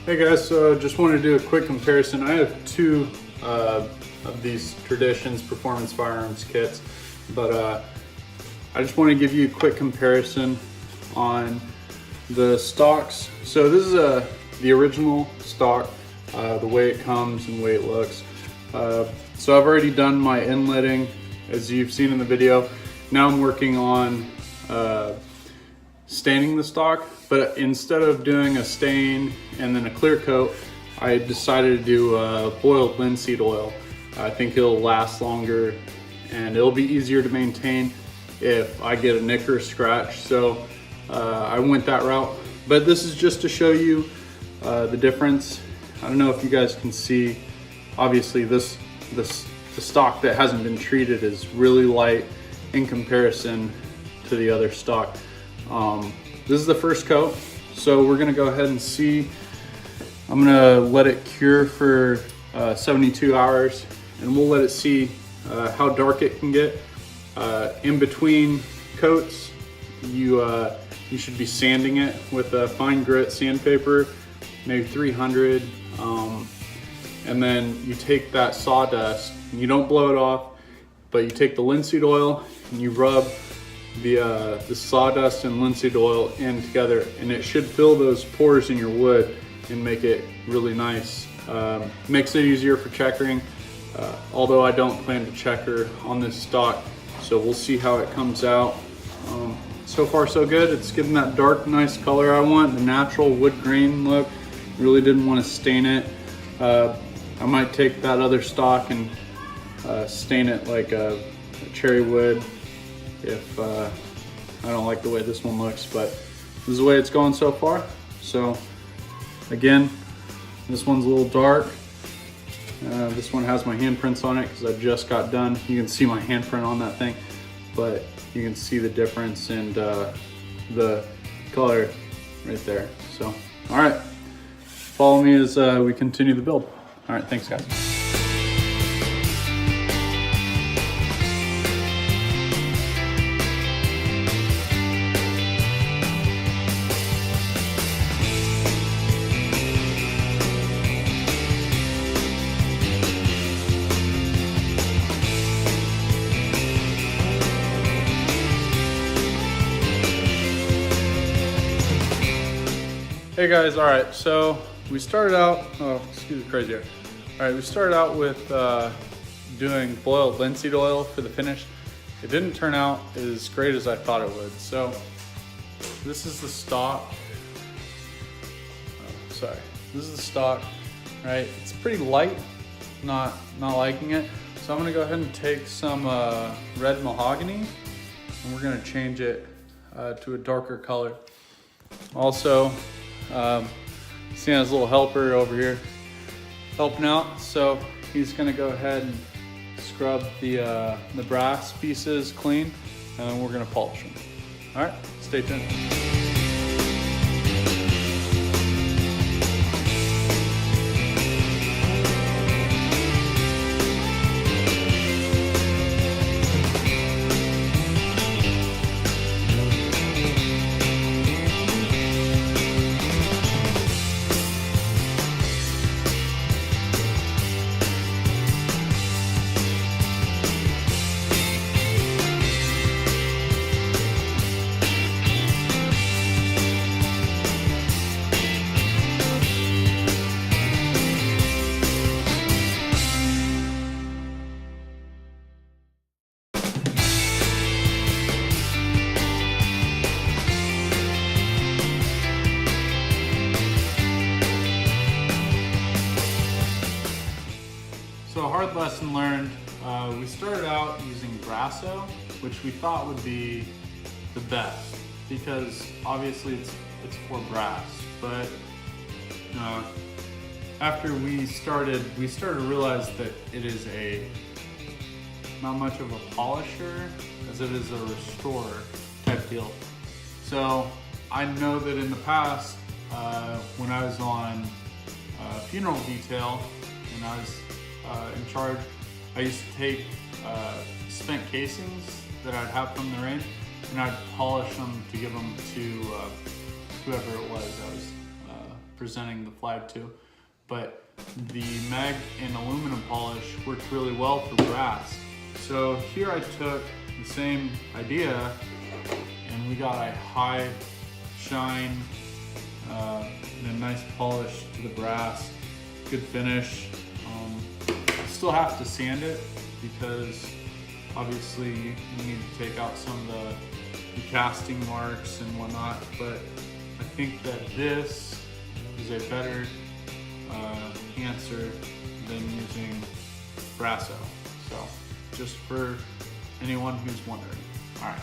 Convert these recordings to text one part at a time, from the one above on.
Hey guys, so just wanted to do a quick comparison. I have two of these Traditions Performance Firearms kits, but I just want to give you a quick comparison on the stocks. So this is the original stock, the way it comes and the way it looks. So I've already done my inletting, as you've seen in the video. Now I'm working on staining the stock, but instead of doing a stain and then a clear coat, I decided to do boiled linseed oil. I think it'll last longer and it'll be easier to maintain if I get a nick or a scratch. So I went that route, but this is just to show you the difference. I don't know if you guys can see, obviously the stock that hasn't been treated is really light in comparison to the other stock. This is the first coat, so we're gonna go ahead and see. I'm gonna let it cure for 72 hours, and we'll let it see how dark it can get. In between coats, you should be sanding it with a fine grit sandpaper, maybe 300, and then you take that sawdust, and you don't blow it off, but you take the linseed oil and you rub the sawdust and linseed oil in together, and it should fill those pores in your wood and make it really nice. Makes it easier for checkering, although I don't plan to checker on this stock, so we'll see how it comes out. So far so good. It's getting that dark, nice color I want, the natural wood grain look. Really didn't want to stain it. I might take that other stock and stain it like a cherry wood if I don't like the way this one looks, but this is the way it's going so far. So again, this one's a little dark. This one has my handprints on it because I just got done. You can see my handprint on that thing, but you can see the difference in the color right there. So, all right, follow me as we continue the build. All right, thanks guys. Hey guys, all right, so we started out, oh, excuse the crazy hair. All right, we started out with doing boiled linseed oil for the finish. It didn't turn out as great as I thought it would. So this is the stock. This is the stock, right? It's pretty light, not liking it. So I'm gonna go ahead and take some red mahogany and we're gonna change it to a darker color. Also, see his little helper over here helping out, so he's gonna go ahead and scrub the brass pieces clean, and then we're gonna polish them. All right, stay tuned. So a hard lesson learned, we started out using Brasso, which we thought would be the best because obviously it's for brass, but after we started to realize that it is not much of a polisher as it is a restorer type deal. So I know that in the past, when I was on funeral detail and I was in charge, I used to take spent casings that I'd have from the range and I'd polish them to give them to whoever it was I was presenting the flag to. But the mag and aluminum polish worked really well for brass. So here I took the same idea and we got a high shine and a nice polish to the brass, good finish. I still have to sand it because obviously you need to take out some of the casting marks and whatnot, but I think that this is a better answer than using Brasso. So just for anyone who's wondering. All right.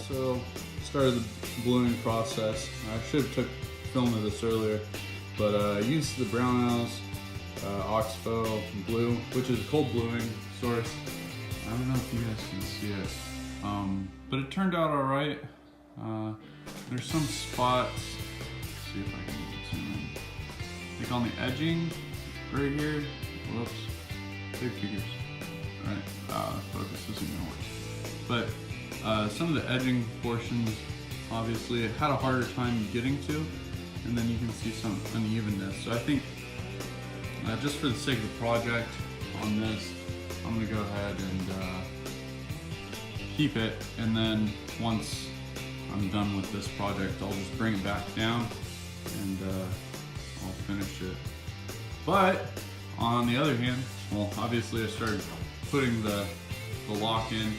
So started the bluing process. I should have took film of this earlier, but I used the Brownells Oxbow blue, which is a cold bluing source. I don't know if you guys can see it, but it turned out all right. There's some spots. Let's see if I can zoom in. Like on the edging right here. Whoops. Big figures. All right. Focus isn't gonna work. But some of the edging portions, obviously, it had a harder time getting to, and then you can see some unevenness. So I think, just for the sake of the project on this, I'm gonna go ahead and keep it, and then once I'm done with this project, I'll just bring it back down and I'll finish it. But on the other hand, well, obviously I started putting the lock in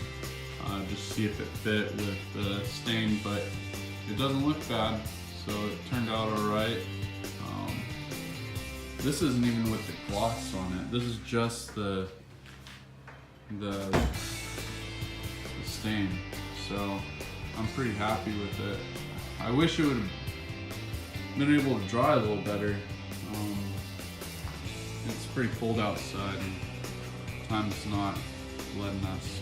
just to see if it fit with the stain, but it doesn't look bad, so it turned out all right. This isn't even with the gloss on it. This is just the stain, so I'm pretty happy with it. I wish it would have been able to dry a little better. It's pretty cold outside and time's not letting us,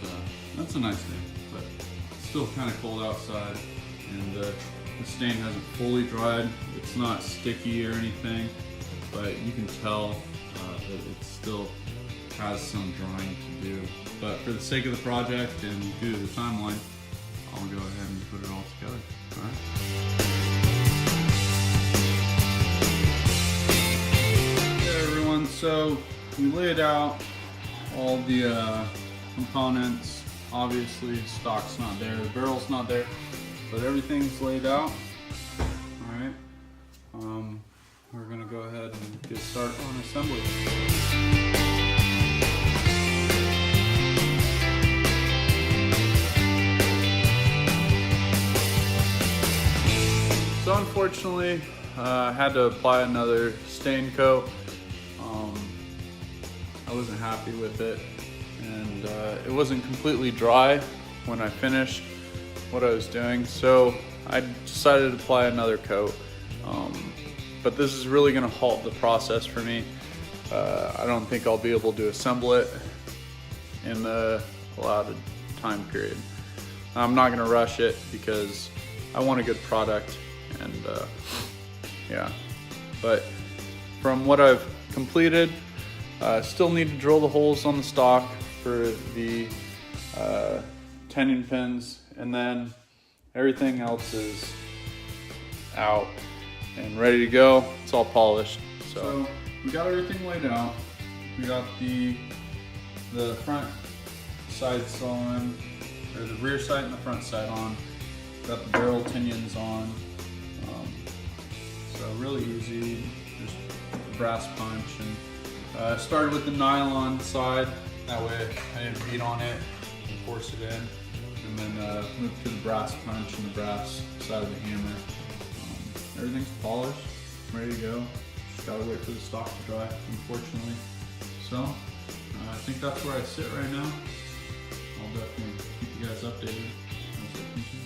that's a nice thing, but it's still kind of cold outside, and the stain hasn't fully dried. It's not sticky or anything, but you can tell that it still has some drying to do. But for the sake of the project and due to the timeline, I'll go ahead and put it all together. All right. Hey everyone, so we laid out all the components. Obviously, stock's not there, the barrel's not there, but everything's laid out. All right. We're gonna go ahead and get started on assembly. So unfortunately, I had to apply another stain coat. I wasn't happy with it, and it wasn't completely dry when I finished what I was doing, so I decided to apply another coat. But this is really gonna halt the process for me. I don't think I'll be able to assemble it in the allotted time period. I'm not gonna rush it because I want a good product, and yeah. But from what I've completed, still need to drill the holes on the stock for the tenon pins, and then everything else is out and ready to go. It's all polished. So we got everything laid out. We got the front sides on, or the rear sight and the front sight on. Got the barrel pinions on. So really easy, just a brass punch. And started with the nylon side. That way I didn't beat on it and force it in. And then moved to the brass punch and the brass side of the hammer. Everything's polished, ready to go. Just gotta wait for the stock to dry, unfortunately. So, I think that's where I sit right now. I'll definitely keep you guys updated as I continue.